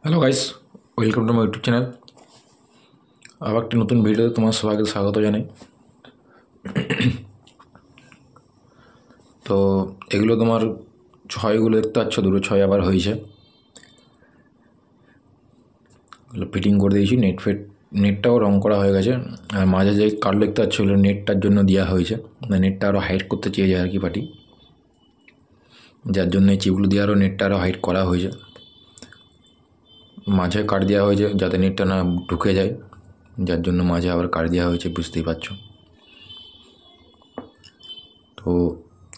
Hello guys, welcome to my YouTube channel. আবার একটি নতুন ভিডিওতে তোমার সবাইকে স্বাগত জানাই। তো এগুলো তোমার ছয়গুলো দেখতে পাচ্ছ, দুটো ছয় আবার হয়েছে। এগুলো ফিটিং করে দিয়েছি, নেটটাও রং করা হয়ে গেছে। আর মাঝে যে কার্ড দেখতে পাচ্ছ এগুলো নেটটার জন্য দেওয়া হয়েছে, নেটটা আরও হাইট করতে চেয়ে যায় আর কি পার্টি, যার জন্য এই চিপগুলো দিয়ে আরও নেটটা আরও হাইট করা হয়েছে। মাঝে কাট দেওয়া হয়েছে যাতে নেটটা না ঢুকে যায়, যার জন্য মাঝে আবার কাট দেওয়া হয়েছে, বুঝতেই পারছো। তো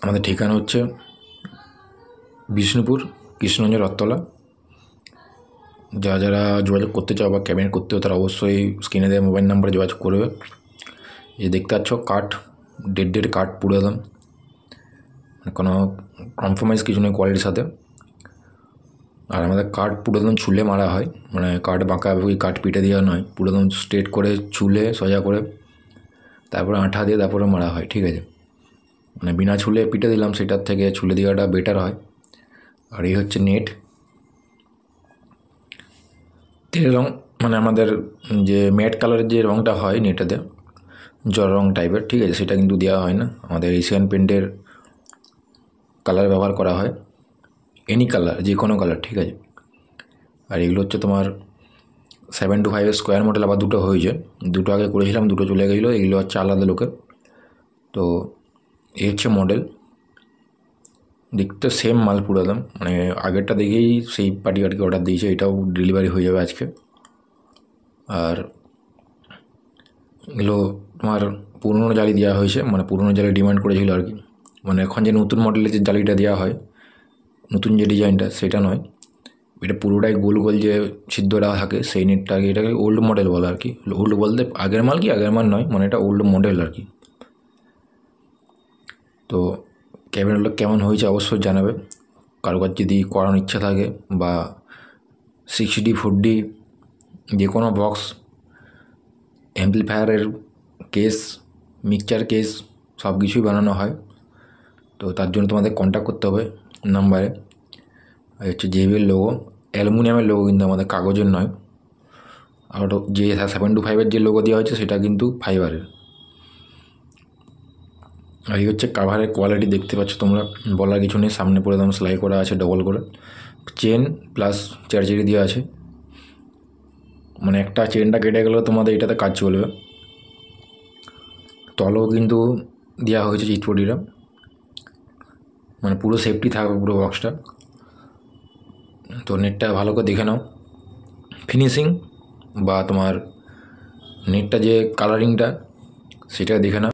আমাদের ঠিকানা হচ্ছে বিষ্ণুপুর, কৃষ্ণগঞ্জের রথতলা। যারা যোগাযোগ করতে চাও বা ক্যাবিনেট করতে চাও তারা অবশ্যই স্ক্রিনে দেওয়া মোবাইল নাম্বারে যোগাযোগ করবে। এই দেখতে পাচ্ছ কাঠ, ডেড কাঠ পুরো একদম, কোনো কম্প্রোমাইজ কিছু নেই কোয়ালিটির সাথে। আর আমাদের কাঠ পুরো একদম ছুলে মারা হয়, মানে কাঠ বাঁকা ওই কাঠ পিটে দেওয়া নয়, পুরো একদম স্ট্রেট করে ছুলে সোজা করে তারপরে আঠা দিয়ে তারপরে মারা হয়, ঠিক আছে। মানে বিনা ছুলে পিটে দিলাম, সেটার থেকে ছুলে দেওয়াটা বেটার হয়। আর এই হচ্ছে নেট, তেল রঙ, মানে আমাদের যে ম্যাট কালারের যে রঙটা হয় নেটাতে, জল রঙ টাইপের, ঠিক আছে, সেটা কিন্তু দেওয়া হয় না। আমাদের এশিয়ান পেন্টের কালার ব্যবহার করা হয়, এনি কালার, যে কোনো কালার, ঠিক আছে। আর এগুলো হচ্ছে তোমার 725 স্কোয়ার মডেল, আবার দুটো হয়েছে, দুটো আগে করেছিলাম, দুটো চলে গেছিলো, এগুলো হচ্ছে আলাদা লোকের। তো এই হচ্ছে মডেল, দেখতে সেম মাল পুরো একদম, মানে আগেরটা দেখেই সেই পার্টি অর্ডার দিয়েছে, এটাও ডেলিভারি হয়ে যাবে আজকে। আর এগুলো তোমার পুরনো জালি দেওয়া হয়েছে, মানে পুরনো জালি ডিমান্ড করেছিল আর কি, মানে এখন যে নতুন মডেলের যে জালিটা দেওয়া হয়, নতুন যে ডিজাইনটা, সেটা নয়, এটা পুরোটাই গোল গোল যে ছিদ্রটা থাকে সেই নেটটা আর কি, এটাকে ওল্ড মডেল বলে আর কি। ওল্ড বলতে আগের মাল কি, আগের মাল নয়, মানে এটা ওল্ড মডেল আর কি। তো ক্যাবিনেটগুলো কেমন হয়েছে অবশ্যই জানাবে, কারোর যদি করানোর ইচ্ছা থাকে, বা 6D 4D যে কোনো বক্স, অ্যাম্পলিফায়ারের কেস, মিক্সচার কেস, সব কিছুই বানানো হয়। তো তার জন্য তোমাদের কন্ট্যাক্ট করতে হবে নাম্বারে। আর হচ্ছে JBL লোগো, অ্যালুমিনিয়ামের লোগো কিন্তু, আমাদের কাগজের নয়। আর যে 725-এর যে লোগো দেওয়া হয়েছে সেটা কিন্তু ফাইবারের। আর এই হচ্ছে কাভারের কোয়ালিটি, দেখতে পাচ্ছ তোমরা, বলার কিছু নেই, সামনে পরে একদম সেলাই করা আছে ডবল করে, চেন প্লাস চার্জারি দেওয়া আছে, মানে একটা চেনটা কেটে গেলেও তোমাদের এটাতে কাজ চলবে। তলও কিন্তু দেওয়া হয়েছে চিটপটিটা, মানে পুরো সেফটি থাকবে পুরো বক্সটা। তো নেটটা ভালো করে দেখে নাও, ফিনিশিং বা তোমার নেটটা যে কালারিংটা সেটা দেখে নাও।